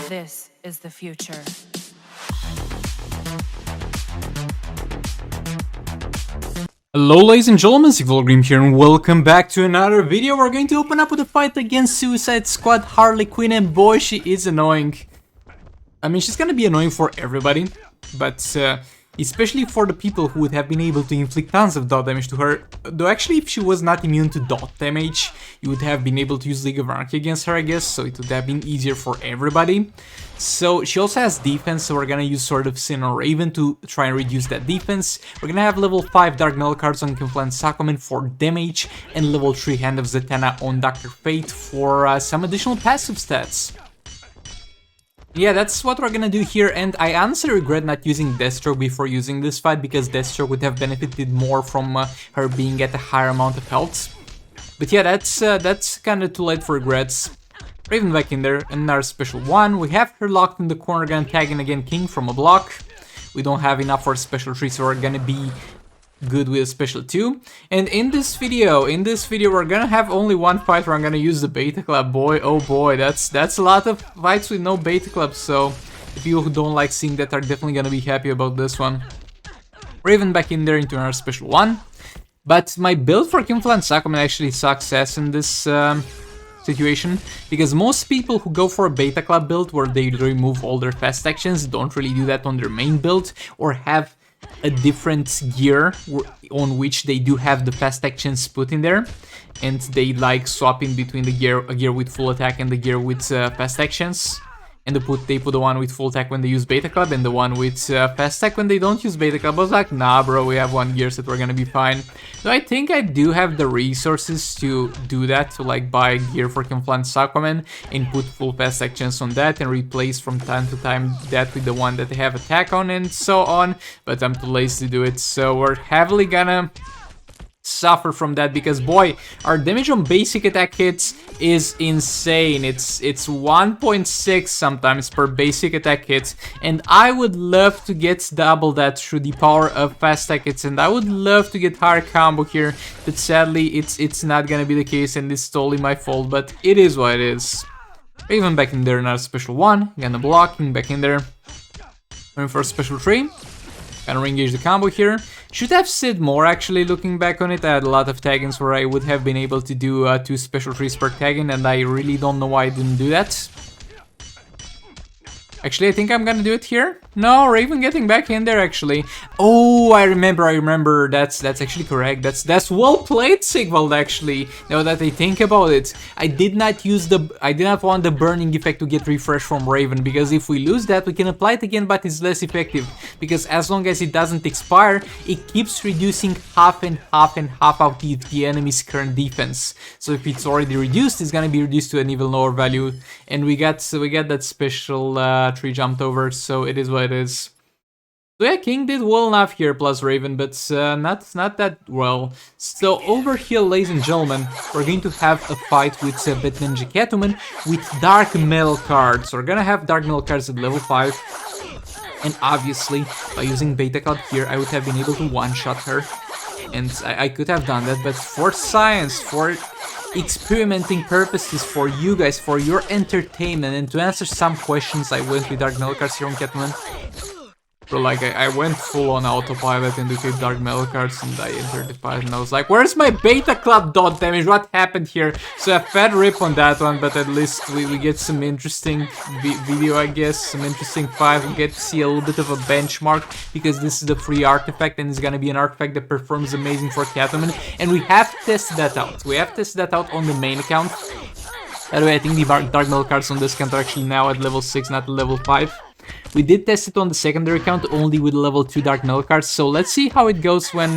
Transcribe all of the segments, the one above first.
This is the future. Hello ladies and gentlemen, Sigvalgrim here and welcome back to another video. We're going to open up with a fight against Suicide Squad Harley Quinn, and boy, she is annoying. I mean, she's gonna be annoying for everybody, but especially for the people who would have been able to inflict tons of dot damage to her. Though actually, if she was not immune to dot damage, you would have been able to use League of Anarchy against her, I guess, so it would have been easier for everybody. So she also has defense, so we're gonna use Sword of Sin on Raven to try and reduce that defense. We're gonna have level 5 Dark Metal cards on Confluent Sacrament for damage, and level 3 Hand of Zatanna on Dr. Fate for some additional passive stats. Yeah, that's what we're gonna do here, and I honestly regret not using Deathstroke before using this fight, because Deathstroke would have benefited more from her being at a higher amount of health. But yeah, that's kinda too late for regrets. Raven back in there, another special one. We have her locked in the corner, gonna tag in again King from a block. We don't have enough for a special 3, so we're gonna be good with a special 2. And in this video we're gonna have only one fight where I'm gonna use the Beta Club. Boy, oh boy, that's a lot of fights with no Beta Club, so the people who don't like seeing that are definitely gonna be happy about this one. Raven back in there into another special one. But my build for Confluent Sacrament actually sucks ass in this situation, because most people who go for a Beta Club build where they remove all their fast actions don't really do that on their main build, or have a different gear on which they do have the fast actions put in there, and they like swapping between a gear with full attack and the gear with fast actions, and they put the one with full attack when they use Beta Club and the one with fast attack when they don't use Beta Club. I was like, nah bro, we have one gear set, we're gonna be fine. So I think I do have the resources to do that, to like buy gear for Confluent Sacrament and put full fast actions on that and replace from time to time that with the one that they have attack on and so on, but I'm too lazy to do it, so we're heavily gonna suffer from that, because boy, our damage on basic attack hits is insane. It's 1.6 sometimes per basic attack hits, and I would love to get double that through the power of fast attack hits, and I would love to get higher combo here, but sadly it's not gonna be the case, and it's totally my fault, but it is what it is. Raven back in there, another special one, gonna blocking back in there, going for a special 3. Gonna re-engage the combo here. Should have said more actually, looking back on it. I had a lot of tag-ins where I would have been able to do 2 special 3s per tag-in, and I really don't know why I didn't do that. Actually, I think I'm gonna do it here. No, Raven getting back in there actually. Oh, I remember. That's actually correct. That's well played, Sigvald, actually. Now that I think about it, I did not want the burning effect to get refresh from Raven, because if we lose that, we can apply it again, but it's less effective, because as long as it doesn't expire, it keeps reducing half and half of the enemy's current defense. So if it's already reduced, it's gonna be reduced to an even lower value, and we got that special 3 jumped over, so it is what it is. So yeah, King did well enough here, plus Raven, but not that well. So over here, ladies and gentlemen, we're going to have a fight with Batman Ninja Catwoman with Dark Metal cards. We're gonna have Dark Metal cards at level 5, and obviously, by using Beta Club here, I would have been able to one-shot her, and I could have done that, but for science, for experimenting purposes, for you guys, for your entertainment, and to answer some questions, I went with Dark Metal cards here on Catwoman. Bro, like, I went full on autopilot into hit Dark Metal cards, and I entered the fight, and I was like, where's my Beta Club dot damage? What happened here? So a fat rip on that one, but at least we get some interesting video, I guess, some interesting fight. We get to see a little bit of a benchmark, because this is the free artifact, and it's gonna be an artifact that performs amazing for Catwoman, and we have tested that out. We have tested that out on the main account. By the way, I think the Dark Metal cards on this account are actually now at level 6, not level 5. We did test it on the secondary account only with level 2 Dark Metal cards, so let's see how it goes when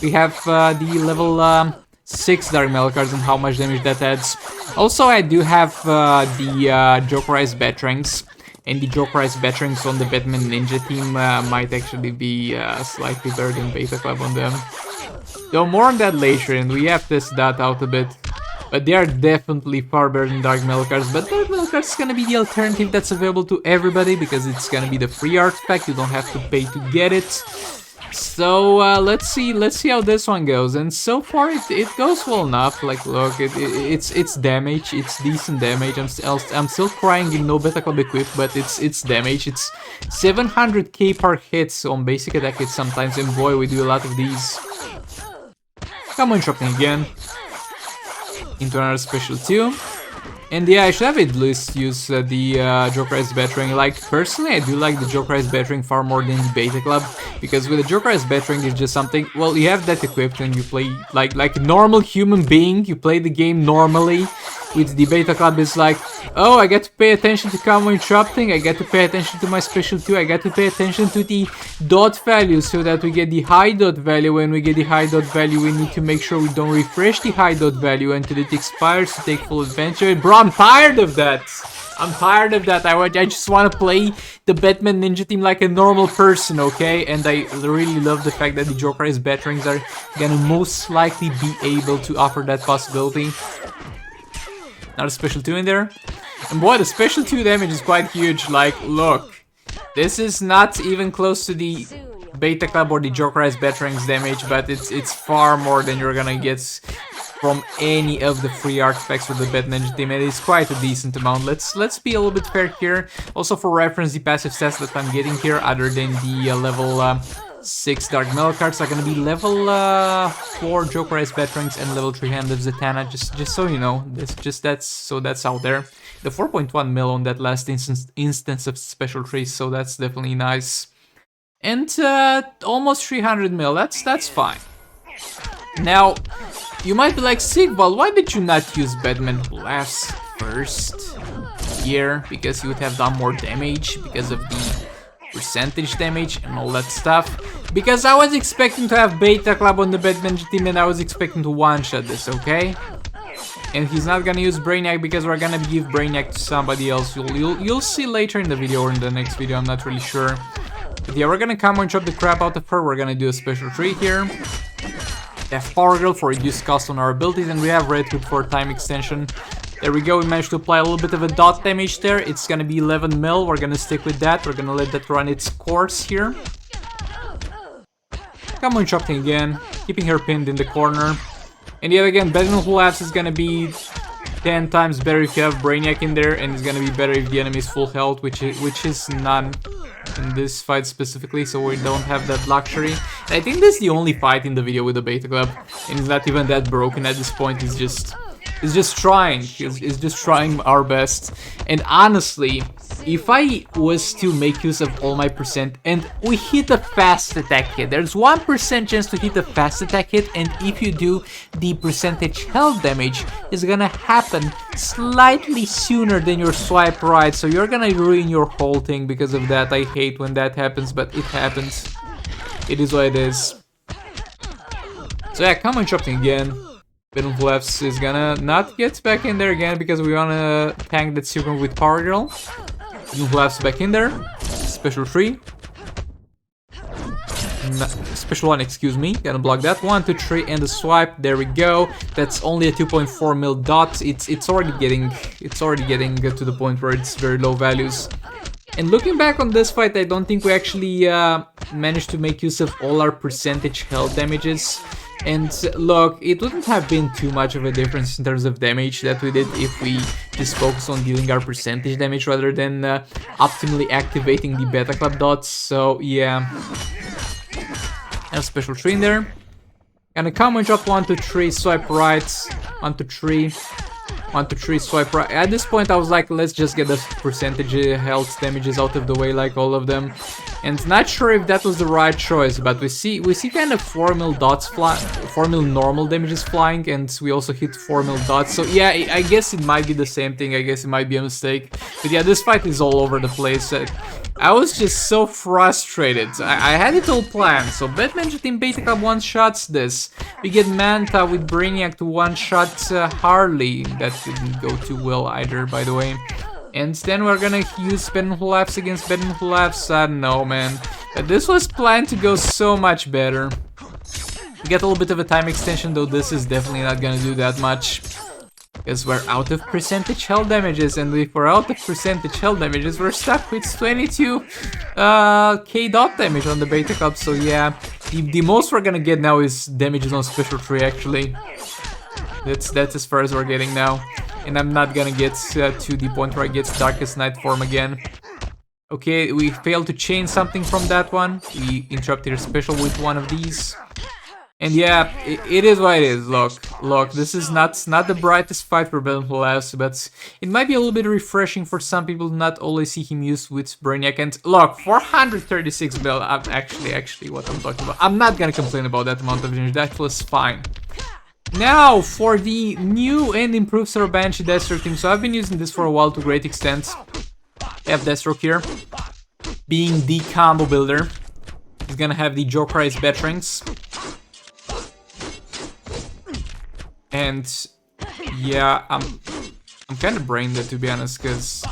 we have the level 6 Dark Metal cards and how much damage that adds. Also, I do have the Jokerized Batarangs, and the Jokerized Batarangs on the Batman Ninja team might actually be slightly better than Beta Club on them. Though more on that later, and we have tested that out a bit. But they are definitely far better than Dark Metal cards. But Dark Metal cards is gonna be the alternative that's available to everybody, because it's gonna be the free artifact, you don't have to pay to get it. So let's see how this one goes. And so far it goes well enough. Like, look, it's damage, it's decent damage. I'm still crying in no beta club equipped, but it's damage. It's 700k per hit on basic attack hits sometimes, and boy, we do a lot of these. Come on, interrupting again. Into another special 2. And yeah, I should have at least used the Jokerized Battering. Like, personally, I do like the Jokerized Battering far more than the Beta Club, because with the Jokerized Battering, it's just something, well, you have that equipped and you play like a normal human being, you play the game normally. With the Beta Club, it's like, oh, I get to pay attention to combo interrupting, I get to pay attention to my special 2, I get to pay attention to the dot value so that we get the high dot value. When we get the high dot value, we need to make sure we don't refresh the high dot value until it expires to take full advantage of it. Bro, I'm tired of that! I'm tired of that. I just want to play the Batman Ninja team like a normal person, okay? And I really love the fact that the Jokerized Batterings are gonna most likely be able to offer that possibility. Another special 2 in there. And boy, the special 2 damage is quite huge. Like, look. This is not even close to the Beta Club or the Jokerized Batterings damage, but it's far more than you're gonna get from any of the free artifacts for the Batman Ninja team, and it's quite a decent amount. Let's be a little bit fair here. Also, for reference, the passive stats that I'm getting here, other than the level 6 Dark Metal cards, are gonna be level 4 Jokerized Batterings and level 3 Hand of Zatanna, just so you know. That's out there. The 4.1 mil on that last instance of special trees, so that's definitely nice. And almost 300 mil, that's fine. Now, you might be like, Sigval, why did you not use Batman Who Laughs first here? Because you would have done more damage, because of the percentage damage and all that stuff. Because I was expecting to have Beta Club on the Batman team, and I was expecting to one-shot this, okay? And he's not gonna use Brainiac because we're gonna give Brainiac to somebody else. You'll see later in the video or in the next video, I'm not really sure. But yeah, we're gonna come and chop the crap out of her. We're gonna do a special 3 here. We have Power Girl for reduced cost on our abilities, and we have Red Hood for time extension. There we go, we managed to apply a little bit of a dot damage there. It's gonna be 11 mil, we're gonna stick with that. We're gonna let that run its course here. Come on, chopping again, keeping her pinned in the corner. And yet again, Batman Who Laughs is gonna be 10 times better if you have Brainiac in there, and it's gonna be better if the enemy is full health, which is none in this fight specifically, so we don't have that luxury. And I think this is the only fight in the video with the Beta Club, and it's not even that broken at this point. It's just trying our best. And honestly, if I was to make use of all my percent and we hit a fast attack hit, there's 1% chance to hit a fast attack hit, and if you do, the percentage health damage is gonna happen slightly sooner than your swipe right, so you're gonna ruin your whole thing because of that. I hate when that happens, but it happens. It is what it is. So yeah, come on, chopping again. Batman Who Laughs is gonna not get back in there again because we wanna tank that Super with Power Girl. Batman Who Laughs back in there. Special 3. Special 1, excuse me. Gonna block that. 1, 2, 3, and the swipe. There we go. That's only a 2.4 mil dot. It's already getting to the point where it's very low values. And looking back on this fight, I don't think we actually managed to make use of all our percentage health damages. And look, it wouldn't have been too much of a difference in terms of damage that we did if we just focused on dealing our percentage damage rather than optimally activating the Beta Club dots. So yeah, and a special 3 in there. Gonna come and drop 1, 2, 3, swipe right, 1, 2, 3. 1, 2, 3, swipe right. At this point I was like, let's just get the percentage health damages out of the way, like all of them. And not sure if that was the right choice, but we see kind of 4 mil dots fly, 4 mil normal damages flying, and we also hit 4 mil dots. So yeah, I guess it might be the same thing. I guess it might be a mistake. But yeah, this fight is all over the place. I was just so frustrated. I had it all planned. So Batman Team Beta Club one-shots this. We get Manta with Brainiac to one-shot Harley. That didn't go too well either, by the way. And then we're gonna use Batman Who Laughs against Batman Who Laughs. I don't know, man. But this was planned to go so much better. We get a little bit of a time extension, though this is definitely not gonna do that much. Because we're out of percentage health damages, and if we're out of percentage health damages, we're stuck with 22k dot damage on the Beta Club. So yeah, The most we're gonna get now is damages on special tree, actually. That's as far as we're getting now. And I'm not gonna get to the point where I get Darkest Night form again. Okay, we failed to chain something from that one. We interrupted her special with one of these. And yeah, it is what it is. Look, this is not the brightest fight for Ben Plus, but it might be a little bit refreshing for some people to not always see him used with Brainiac. And look, 436 mil, actually what I'm talking about. I'm not gonna complain about that amount of damage, that was fine. Now, for the new and improved Sir Banshee Deathstroke team. So I've been using this for a while to great extent. I have Deathstroke here, being the combo builder. He's gonna have the Jokerized Veterans. And yeah, I'm kind of brain dead, to be honest, because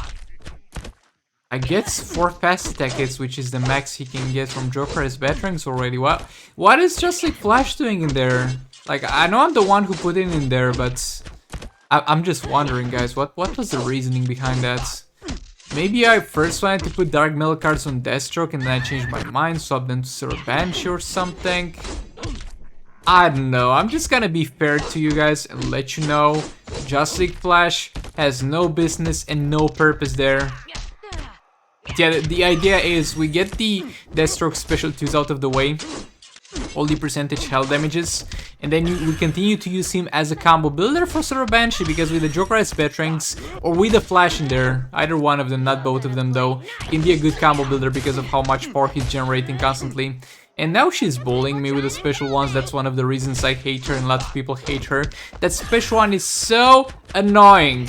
I get 4 fast attack hits, which is the max he can get from Jokerized Veterans already. What is Just Like Flash doing in there? Like, I know I'm the one who put it in there, but I'm just wondering, guys, what was the reasoning behind that? Maybe I first wanted to put Dark Metal cards on Deathstroke and then I changed my mind, swapped them to Sir Banshee or something. I don't know, I'm just gonna be fair to you guys and let you know Just Like Flash has no business and no purpose there. Yeah, the idea is we get the Deathstroke special 2s out of the way, all the percentage health damages, and then we continue to use him as a combo builder for Sir Banshee, because with the Jokerized Veterans or with the Flash in there, either one of them, not both of them though, can be a good combo builder because of how much power he's generating constantly. And now she's bullying me with the special ones. That's one of the reasons I hate her and a lot of people hate her. That special one is so annoying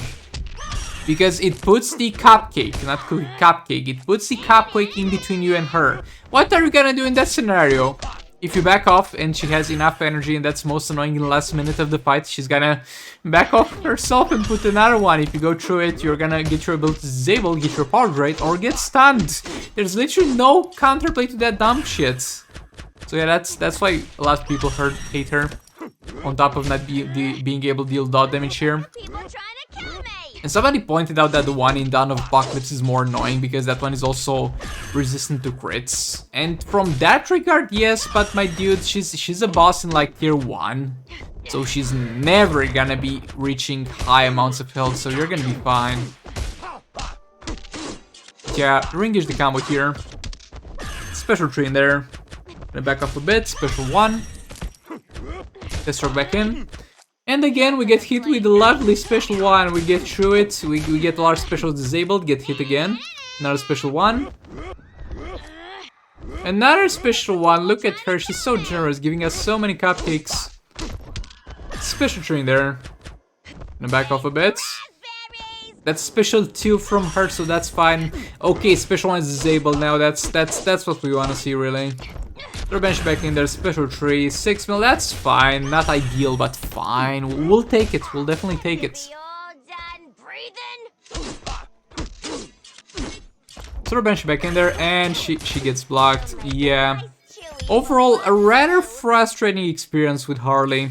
because it puts the cupcake, not cookie, cupcake, it puts the cupcake in between you and her. What are you gonna do in that scenario? If you back off and she has enough energy, and that's most annoying in the last minute of the fight, she's gonna back off herself and put another one. If you go through it, you're gonna get your ability disabled, get your power drained, or get stunned. There's literally no counterplay to that dumb shit. So yeah, that's why a lot of people hate her, on top of not being able to deal dot damage here. And somebody pointed out that the one in Dawn of Apocalypse is more annoying because that one is also resistant to crits. And from that regard, yes, but my dude, she's a boss in like tier 1. So she's never gonna be reaching high amounts of health, so you're gonna be fine. Yeah, re-engage the combo here. Special tree in there. Gonna back off a bit, special 1. Deathstroke back in. And again, we get hit with a lovely special 1, we get through it, we get all our specials disabled, get hit again. Another special 1. Another special 1, look at her, she's so generous, giving us so many cupcakes. Special tree in there. Gonna back off a bit. That's special 2 from her, so that's fine. Okay, special 1 is disabled now, that's what we wanna see, really. Throw bench back in there, special 3, 6 mil, that's fine. Not ideal, but fine. We'll take it, we'll definitely take it. Throw bench back in there, and she gets blocked, yeah. Overall, a rather frustrating experience with Harley.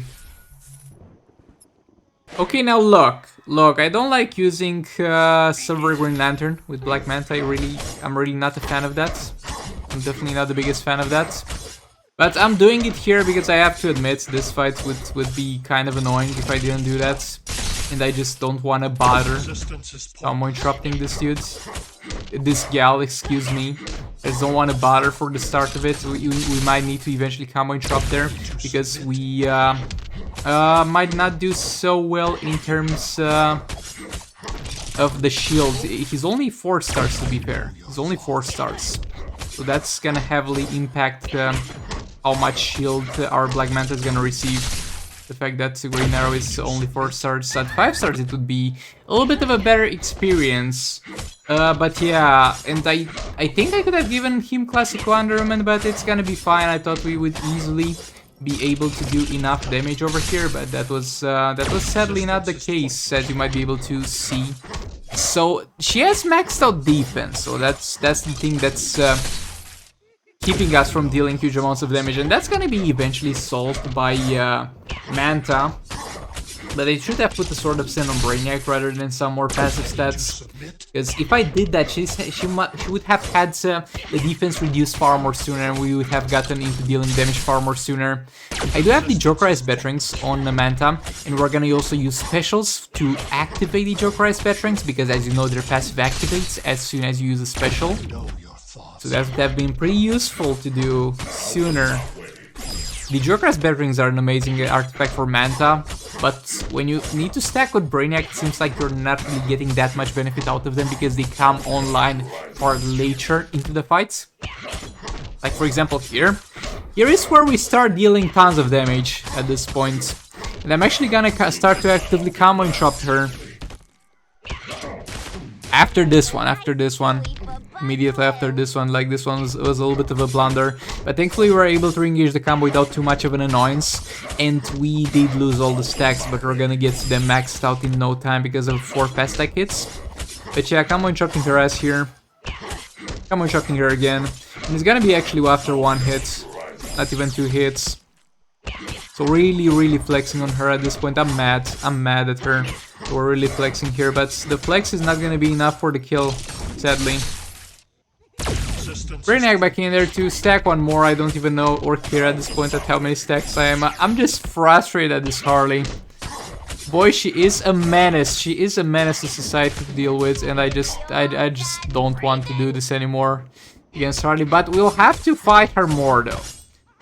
Okay, now look, I don't like using Silver Green Lantern with Black Manta, I'm really not a fan of that. I'm definitely not the biggest fan of that. But I'm doing it here because I have to admit this fight would be kind of annoying if I didn't do that. And I just don't want to bother combo interrupting this dude. This gal, excuse me. I just don't want to bother for the start of it. We might need to eventually combo interrupt there because we might not do so well in terms of the shield. He's only 4 stars, to be fair. He's only 4 stars. So that's gonna heavily impact how much shield our Black Manta is gonna receive. The fact that Green Arrow is only 4 stars. At 5 stars it would be a little bit of a better experience. But yeah, and I think I could have given him Classic Wonderman, but it's gonna be fine. I thought we would easily be able to do enough damage over here, but that was sadly not the case, as you might be able to see. So she has maxed out defense, so that's the thing that's keeping us from dealing huge amounts of damage, and that's gonna be eventually solved by Manta. But I should have put the Sword of Sin on Brainiac rather than some more passive stats. Because if I did that, she would have had the defense reduced far more sooner, and we would have gotten into dealing damage far more sooner. I do have the Jokerized Veterans on the Manta, and we're gonna also use specials to activate the Jokerized Veterans, because as you know, their passive activates as soon as you use a special. So that would have been pretty useful to do sooner. The Jokerized Veterans are an amazing artifact for Manta, but when you need to stack with Brainiac, it seems like you're not really getting that much benefit out of them because they come online far later into the fights. Like for example here. Here is where we start dealing tons of damage at this point. And I'm actually gonna start to actively combo interrupt her. After this one. Immediately after this one, like this one was a little bit of a blunder, but thankfully we were able to re-engage the combo without too much of an annoyance, and we did lose all the stacks, but we're gonna get them maxed out in no time because of 4 fast stack hits. But yeah, combo interrupting her ass here, combo interrupting her again, and it's gonna be actually after 1 hit, not even 2 hits. So really flexing on her at this point. I'm mad at her. So we're really flexing here, but the flex is not gonna be enough for the kill, sadly. Brainiac back in there to stack one more. I don't even know or care at this point at how many stacks I am. I'm just frustrated at this Harley. Boy, she is a menace. She is a menace to society to deal with, and I just don't want to do this anymore against Harley. But we'll have to fight her more though.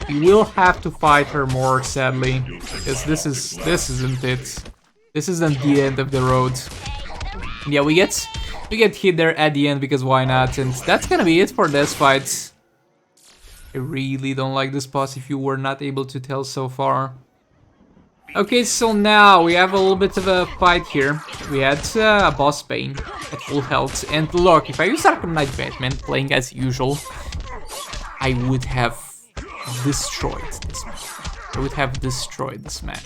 We will have to fight her more, sadly, because this isn't it. This isn't the end of the road. Yeah, we get hit there at the end because why not? And that's gonna be it for this fight. I really don't like this boss if you were not able to tell so far. Okay, so now we have a little bit of a fight here. We had a boss Bane at full health, and look, if I use Arkham Knight Batman playing as usual, I would have destroyed this man. I would have destroyed this man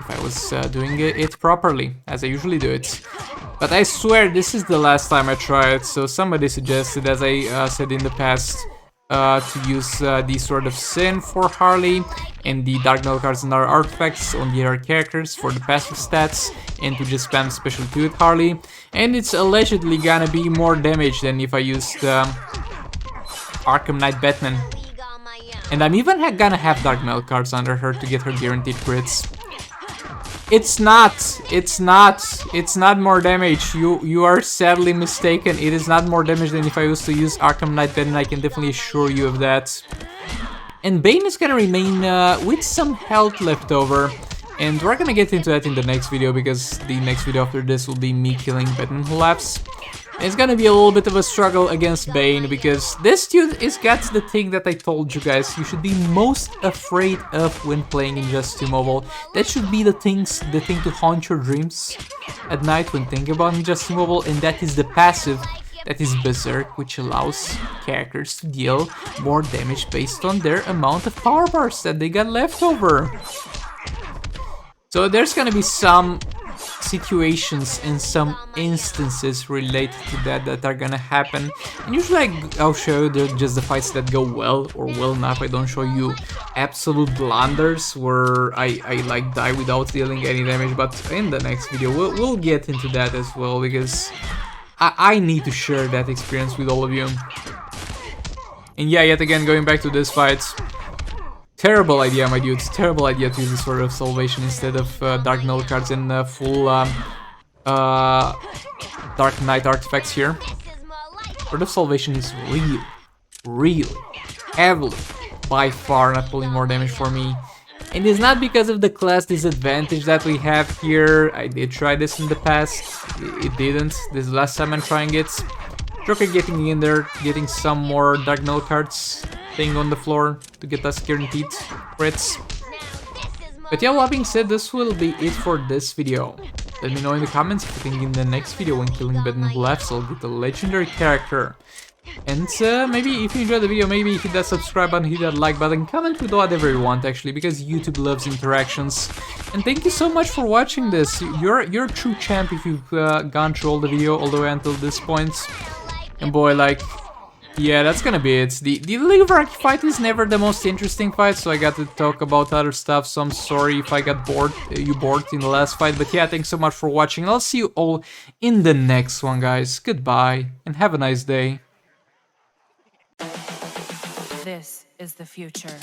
if I was doing it properly, as I usually do it. But I swear this is the last time I try it, so somebody suggested, as I said in the past, to use the Sword of Sin for Harley and the Dark Knight cards and other artifacts on the other characters for the passive stats, and to just spam special 2 with Harley. And it's allegedly gonna be more damage than if I used Arkham Knight Batman. And I'm even gonna have Dark Knight cards under her to get her guaranteed crits. It's not more damage. You are sadly mistaken. It is not more damage than if I used to use Arkham Knight Batman, I can definitely assure you of that. And Bane is gonna remain with some health left over. And we're gonna get into that in the next video, because the next video after this will be me killing Batman Who Laughs. It's gonna be a little bit of a struggle against Bane, because this dude is got the thing that I told you guys you should be most afraid of when playing Injustice 2 Mobile. That should be the thing to haunt your dreams at night when thinking about Injustice 2 Mobile, and that is the passive, that is Berserk, which allows characters to deal more damage based on their amount of power bars that they got left over. So there's gonna be some situations and some instances related to that are gonna happen, and usually I'll show you just the fights that go well or well enough. I don't show you absolute blunders where I like die without dealing any damage, but in the next video we'll get into that as well, because I need to share that experience with all of you. And yeah, yet again, going back to this fight, terrible idea, my dudes. Terrible idea to use this Sword of Salvation instead of Dark Knight cards and full Dark Knight artifacts here. Sword of Salvation is really heavily, by far, not pulling more damage for me. And it's not because of the class disadvantage that we have here. I did try this in the past. It didn't. This is the last time I'm trying it. Joker getting in there, getting some more Dark Knight cards staying on the floor to get us guaranteed crits. But yeah, that being said, this will be it for this video. Let me know in the comments if you think in the next video when killing Batman Who Laughs I'll get a legendary character. And maybe if you enjoyed the video, maybe hit that subscribe button, hit that like button, comment with whatever you want actually, because YouTube loves interactions. And thank you so much for watching this. You're a true champ if you've gone through all the video all the way until this point. And boy, like, Yeah, that's gonna be it. The League of Rocky fight is never the most interesting fight, so I got to talk about other stuff, so I'm sorry if I got bored, you bored in the last fight, but yeah, thanks so much for watching. I'll see you all in the next one, guys. Goodbye, and have a nice day. This is the future.